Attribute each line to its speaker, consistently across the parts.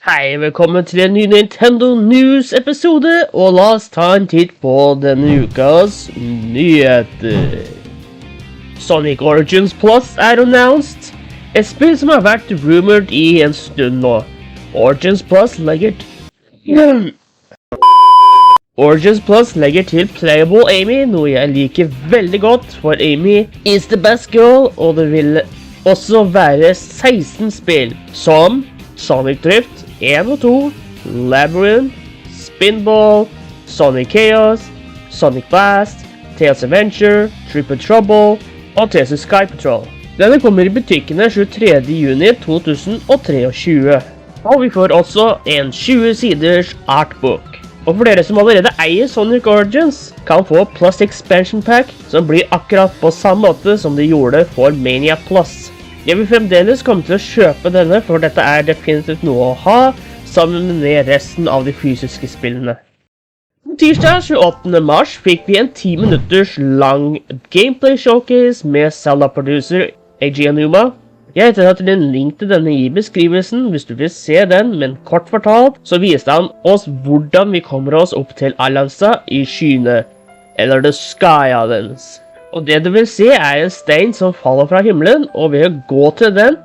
Speaker 1: Hei, velkommen til en ny Nintendo News-episode, og la oss ta en titt på denne ukas nyheter. Sonic Origins Plus er announced, et spill som har vært rumored i en stund nå. Origins Plus legger til Playable Amy, noe jeg liker veldig godt, for Amy is the best girl, og det vil også være 16 spill, som Sonic Drift 1 og 2, Labyrinth, Spinball, Sonic Chaos, Sonic Blast, Tales Adventure, Triple Trouble og TC Sky Patrol. Denne kommer i butikkene 23. juni 2023. Og vi får også en 20 siders artbook. Og for dere som allerede eier Sonic Origins, kan få Plus Expansion Pack, som blir akkurat på samme måte som de gjorde for Mania Plus. Jeg vil fremdeles komme til å kjøpe denne, for dette er definitivt noe å ha, sammen med resten av de fysiske spillene. Tirsdag 28. mars fikk vi en 10 minutters lang gameplay showcase med Zelda-producer Eiji Aonuma. Jeg har tatt en link til denne i beskrivelsen hvis du vil se den, men kort fortalt så viste han oss hvordan vi kommer oss opp til Alausa i skyene, eller The Sky Islands. Og det du vil se er en stein som faller fra himmelen, og ved å gå til den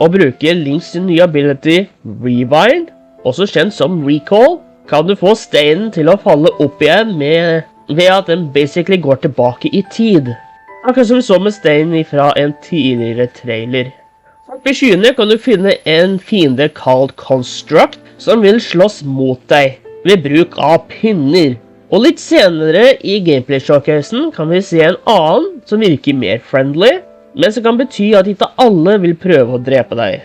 Speaker 1: og bruke Links sin nye ability Rewind, også kjent som Recall, kan du få steinen til å falle opp igjen ved at den basically går tilbake i tid. Akkurat som vi så med steinen fra en tidligere trailer. Oppe i skyene kan du finne en fiende kalt Construct, som vil slåss mot deg ved bruk av pinner. Og litt senere i gameplay-showcasen kan vi se en annen som virker mer friendly, men som kan bety at ikke alle vil prøve å drepe deg.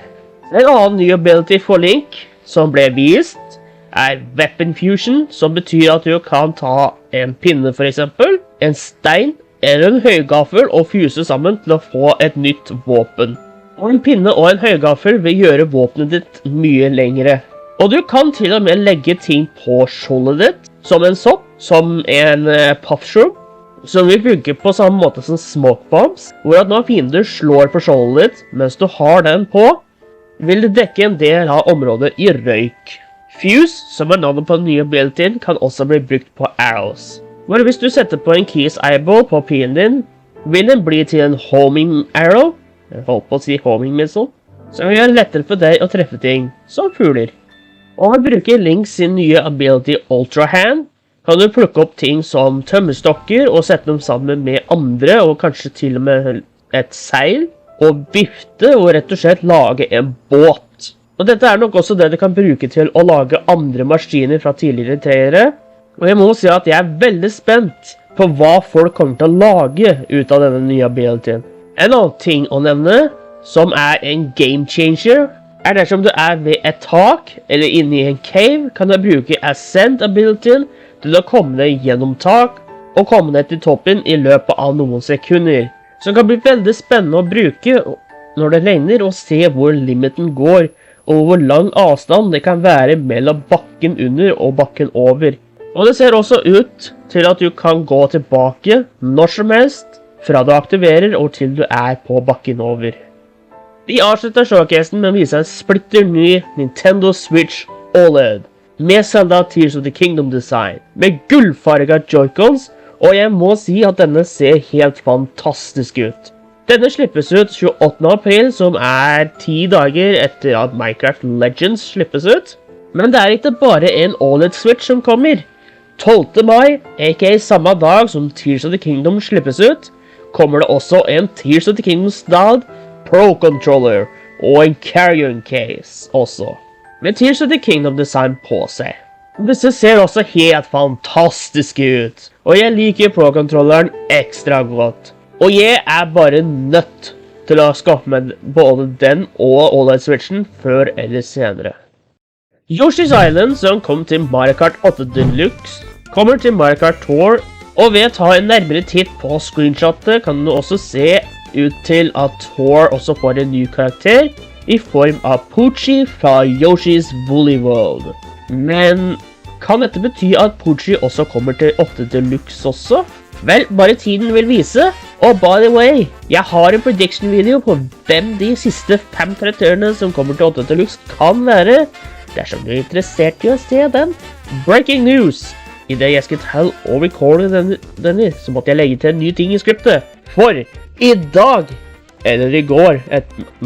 Speaker 1: En annen ny ability for Link som ble vist er Weapon Fusion, som betyr at du kan ta en pinne for eksempel, en stein eller en høygaffel og fuse sammen til å få et nytt våpen. Og en pinne og en høygaffel vil gjøre våpenet ditt mye lengre. Og du kan til og med legge ting på skjoldet ditt, som en sopp, som en puffshroom, som vil funke på samme måte som smoke bombs, hvor at når fiender slår på skjoldet ditt mens du har den på, vil det dekke en del av området i røyk. Fuse, som er navnet på den nye abilityen, kan også bli brukt på arrows. Hvor hvis du setter på en keys eyeball på pilen din, vil den bli til en homing arrow, jeg holdt på å si homing missile, som vil gjøre lettere for deg å treffe ting, som fugler. Og ved å bruke Links sin nye ability Ultra Hand, kan du plukke opp ting som tømmerstokker og sette dem sammen med andre, og kanskje til og med et seil, og vifte og rett og slett lage en båt. Og dette er nok også det du kan bruke til å lage andre maskiner fra tidligere trailere. Og jeg må si at jeg er veldig spent på hva folk kommer til å lage ut av denne nye abilityen. En annen ting å nevne, som er en game changer, er dersom du er ved et tak, eller inne i en cave, kan du bruke Ascent abilityen til å komme deg gjennom tak, og komme deg til toppen i løpet av noen sekunder. Som kan bli veldig spennende å bruke når det regner, og se hvor limiten går, og hvor lang avstand det kan være mellom bakken under og bakken over. Og det ser også ut til at du kan gå tilbake når som helst, fra du aktiverer og til du er på bakken over. De avslutter showcasen med å vise en splitter ny Nintendo Switch OLED med Zelda Tears of the Kingdom design, med gullfarget Joy-Cons, og jeg må si at denne ser helt fantastisk ut. Denne slippes ut 28. april, som er 10 dager etter at Minecraft Legends slippes ut. Men det er ikke bare en OLED Switch som kommer. 12. mai, aka samme dag som Tears of the Kingdom slippes ut, kommer det også en Tears of the Kingdom-styled Pro Controller og en Carrion Case også, med Tears of the Kingdom design på seg. Disse ser også helt fantastiske ut, og jeg liker Pro Controlleren ekstra godt. Og jeg er bare nødt til å skaffe meg både den og OLED Switchen før eller senere. Yoshi's Island, som kom til Mario Kart 8 Deluxe, kommer til Mario Kart Tour, og ved å ta en nærmere titt på screenshotet kan du også se ut til at Thor også får en ny karakter i form av Poochy fra Yoshi's Woolly World. Men kan dette bety at Poochy også kommer til 8 Deluxe også? Vel, bare tiden vil vise. Og by the way, jeg har en prediction video på hvem de siste 5 karakterene som kommer til 8 Deluxe kan være. dersom du er interessert i å se den. Breaking news! I det jeg skulle telle og recorde denne, så måtte jeg legge til en ny ting i skriptet. For i dag, eller i går,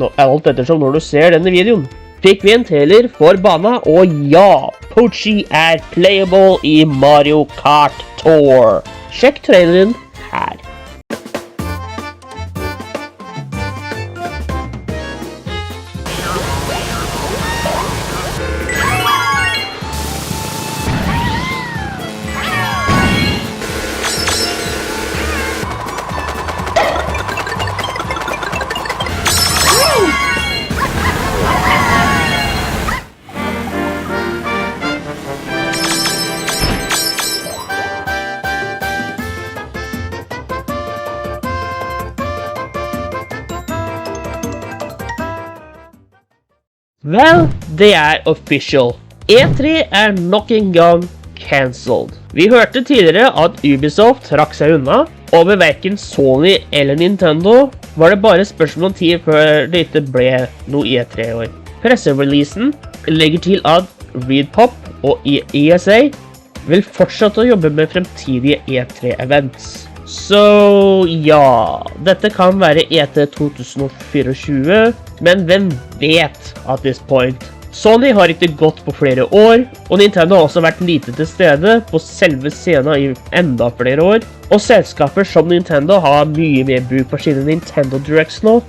Speaker 1: alt ettersom når du ser denne videoen, fikk vi en trailer for bana, og ja, Pochi er playable i Mario Kart Tour. Sjekk traileren her. Vel, det er official. E3 er nok en gang cancelled. Vi hørte tidligere at Ubisoft trakk seg unna, og med hverken Sony eller Nintendo var det bare spørsmål om tid før det ikke ble noe E3 i år. Pressereleasen legger til at ReedPop og ESA vil fortsette å jobbe med fremtidige E3-events. Så ja, dette kan være E3 2024, men hvem vet at this point? Sony har ikke gått på flere år, og Nintendo har også vært lite til stede på selve scenen i enda flere år. Og selskaper som Nintendo har mye mer bruk for sine Nintendo Directs nå,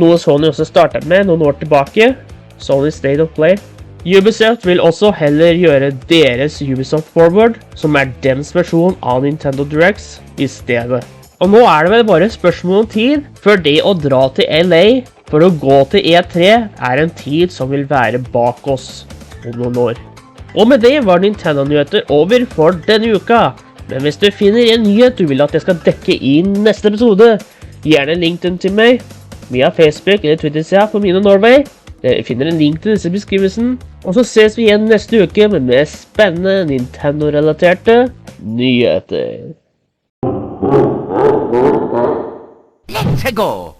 Speaker 1: noe Sony også startet med noen år tilbake, Sony State of Play. Ubisoft vil også heller gjøre deres Ubisoft Forward, som er deres versjon av Nintendo Directs, i stedet. Og nå er det vel bare spørsmål om tid, før det å dra til LA for å gå til E3 er en tid som vil være bak oss om noen år. Og med det var Nintendo-nyheter over for denne uka. Men hvis du finner en nyhet du vil at jeg skal dekke i neste episode, gjerne link den til meg via Facebook eller Twitter-sida for Mine Norway. Dere finner en link til disse beskrivelsen, og så ses vi igjen neste uke med mer spennende Nintendo-relaterte nyheter.
Speaker 2: Let's go!